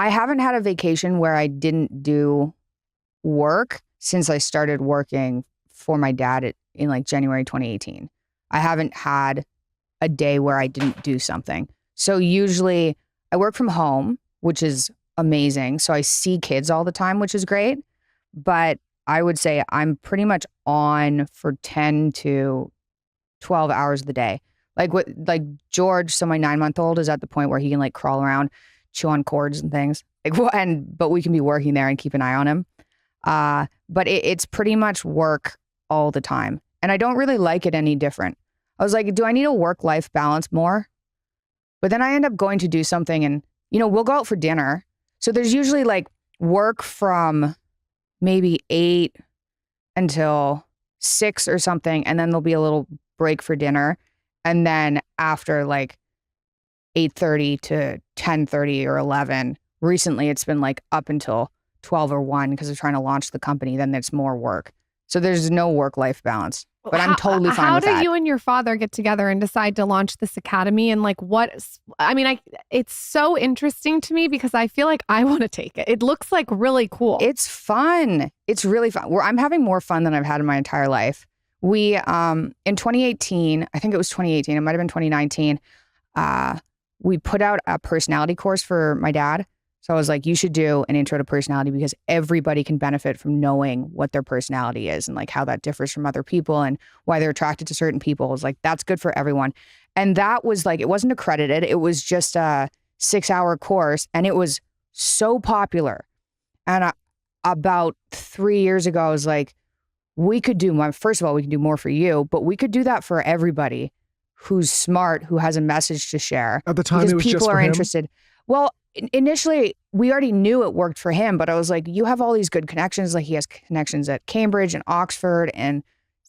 I haven't had a vacation where I didn't do work since I started working for my dad in like January 2018. I haven't had a day where I didn't do something. So usually I work from home, which is amazing. So I see kids all the time, which is great. But I would say I'm pretty much on for 10 to 12 hours of the day. Like George, so my 9-month-old is at the point where he can like crawl around, chew on cords and things. But we can be working there and keep an eye on him. But it's pretty much work all the time. And I don't really like it any different. I was like, do I need a work-life balance more? But then I end up going to do something and, we'll go out for dinner. So there's usually like work from maybe 8 until 6 or something. And then there'll be a little break for dinner. And then after like 8:30 to 10:30 or 11, recently it's been like up until 12 or 1 because we're trying to launch the company. Then there's more work. So there's no work-life balance. But I'm totally fine with that. How did you and your father get together and decide to launch this academy? And like it's so interesting to me because I feel like I want to take it. It looks like really cool. It's fun. It's really fun. I'm having more fun than I've had in my entire life. We, in 2018, I think it was 2018, it might've been 2019. We put out a personality course for my dad. So I was like, you should do an intro to personality because everybody can benefit from knowing what their personality is and like how that differs from other people and why they're attracted to certain people. I was like, that's good for everyone. And that was like, it wasn't accredited. It was just a 6-hour course and it was so popular. And about 3 years ago, I was like, first of all, we can do more for you, but we could do that for everybody who's smart, who has a message to share. At the time, it was people just for are him? interested. Well, initially, we already knew it worked for him, but I was like, you have all these good connections. Like he has connections at Cambridge and Oxford and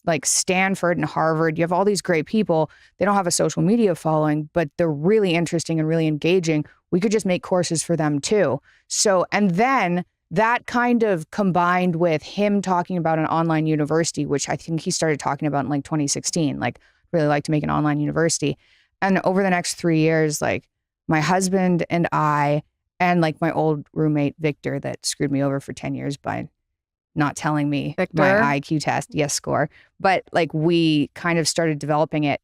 like Stanford and Harvard. You have all these great people. They don't have a social media following, but they're really interesting and really engaging. We could just make courses for them too. So, and then that kind of combined with him talking about an online university, which I think he started talking about in like 2016, like really like to make an online university. And over the next 3 years, like my husband and I, and like my old roommate, Victor, that screwed me over for 10 years by not telling me my IQ test, score. But like we kind of started developing it.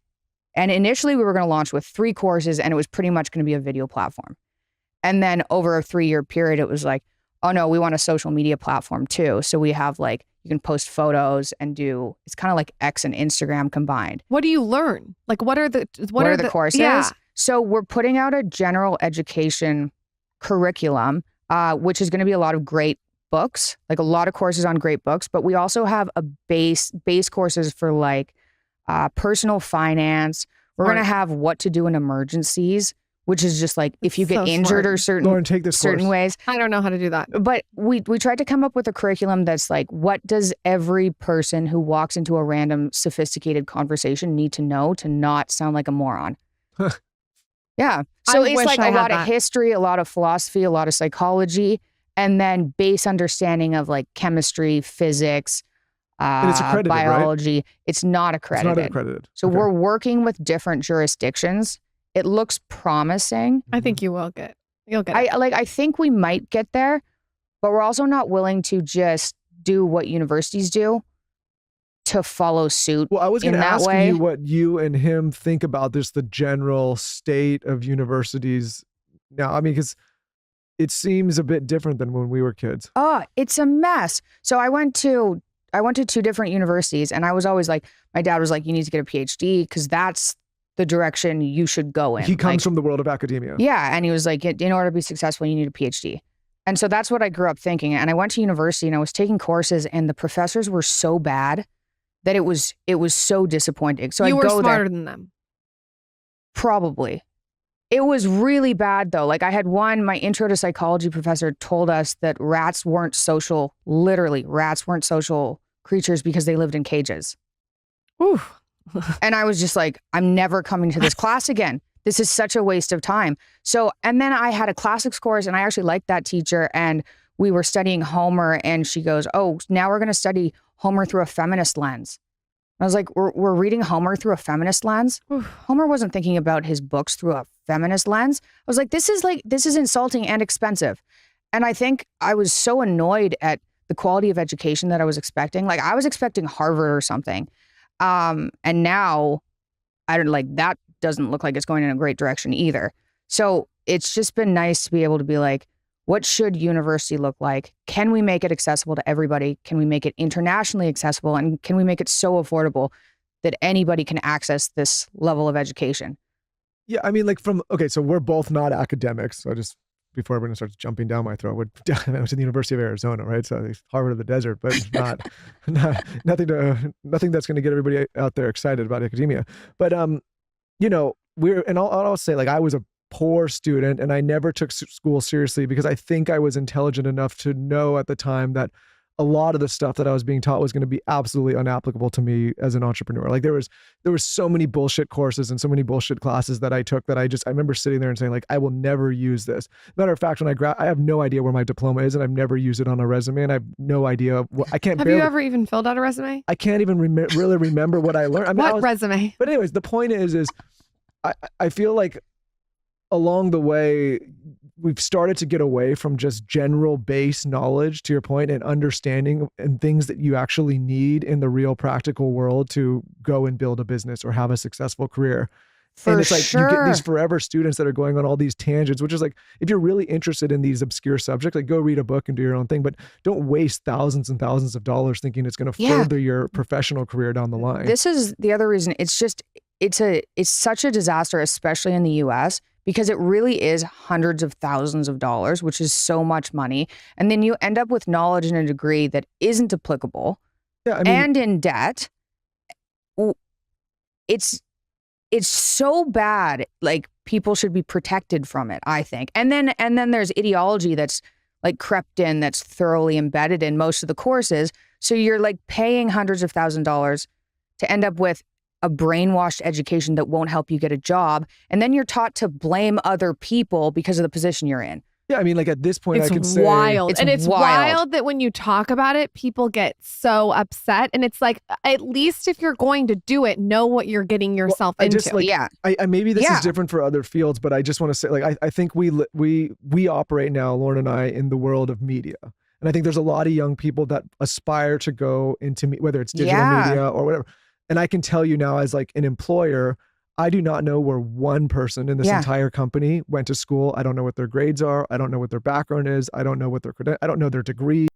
And initially we were going to launch with 3 courses and it was pretty much going to be a video platform. And then over a 3-year period, it was like, oh no, we want a social media platform too. So we have like, you can post photos and it's kind of like X and Instagram combined. What do you learn? Like what are the courses? Yeah. So we're putting out a general education curriculum, which is going to be a lot of great books, like a lot of courses on great books, but we also have a base courses for like personal finance. We're going to have what to do in emergencies, which is just like if you get injured or Lauren, take this certain course. ways. I don't know how to do that. But we tried to come up with a curriculum that's like, what does every person who walks into a random sophisticated conversation need to know to not sound like a moron? Yeah. So it's like a lot of history, a lot of philosophy, a lot of psychology, and then base understanding of like chemistry, physics, and it's accredited, biology. Right? It's not accredited. It's not accredited. So we're working with different jurisdictions. It looks promising. I think you'll get it. I think we might get there, but we're also not willing to just do what universities do to follow suit. Well, I was going to ask you what you and him think about the general state of universities now. I mean, because it seems a bit different than when we were kids. Oh, it's a mess. So I went to 2 different universities and I was always like, my dad was like, you need to get a PhD because that's the direction you should go in. He comes from the world of academia. Yeah. And he was like, in order to be successful, you need a PhD. And so that's what I grew up thinking. And I went to university and I was taking courses and the professors were so bad that it was so disappointing. So you I'd were go smarter there, than them. Probably. It was really bad though. Like I had my intro to psychology professor told us that rats weren't social creatures because they lived in cages. Ooh. And I was just like, I'm never coming to this class again. This is such a waste of time. So, and then I had a classics course and I actually liked that teacher and we were studying Homer and she goes, oh, now we're going to study Homer through a feminist lens. I was like, we're reading Homer through a feminist lens. Homer wasn't thinking about his books through a feminist lens. I was like, this is insulting and expensive. And I think I was so annoyed at the quality of education that I was expecting. Like I was expecting Harvard or something. And now I don't like that doesn't look like it's going in a great direction either. So it's just been nice to be able to be like, what should university look like? Can we make it accessible to everybody? Can we make it internationally accessible? And can we make it so affordable that anybody can access this level of education? Yeah, I mean, like so we're both not academics. So before everyone starts jumping down my throat, I went to the University of Arizona, right? So Harvard of the desert, but nothing that's going to get everybody out there excited about academia. But I'll say, like, I was a poor student and I never took school seriously because I think I was intelligent enough to know at the time that a lot of the stuff that I was being taught was going to be absolutely unapplicable to me as an entrepreneur. Like there was so many bullshit courses and so many bullshit classes that I took that I remember sitting there and saying, like, I will never use this. Matter of fact, when I have no idea where my diploma is and I've never used it on a resume and I have no idea what I can't. Have you ever even filled out a resume? I can't even really remember what I learned. I mean, resume? But anyways, the point is I feel like along the way, we've started to get away from just general base knowledge, to your point, and understanding and things that you actually need in the real practical world to go and build a business or have a successful career. And it's like you get these forever students that are going on all these tangents, which is like, if you're really interested in these obscure subjects, like go read a book and do your own thing, but don't waste thousands and thousands of dollars thinking it's going to further your professional career down the line. This is the other reason. It's such a disaster, especially in the US, because it really is hundreds of thousands of dollars, which is so much money. And then you end up with knowledge and a degree that isn't applicable and in debt. It's so bad. Like people should be protected from it, I think. And then there's ideology that's like crept in, that's thoroughly embedded in most of the courses. So you're like paying hundreds of thousands of dollars to end up with a brainwashed education that won't help you get a job. And then you're taught to blame other people because of the position you're in. Yeah, I mean, like at this point, I could say wild. It's wild that when you talk about it, people get so upset. And it's like, at least if you're going to do it, know what you're getting yourself into. I maybe this is different for other fields, but I just want to say, like, I think we operate now, Lauren and I, in the world of media. And I think there's a lot of young people that aspire to go into whether it's digital media or whatever. And I can tell you now, as like an employer, I do not know where one person in this entire company went to school. I don't know what their grades are. I don't know what their background is. I don't know what I don't know their degree.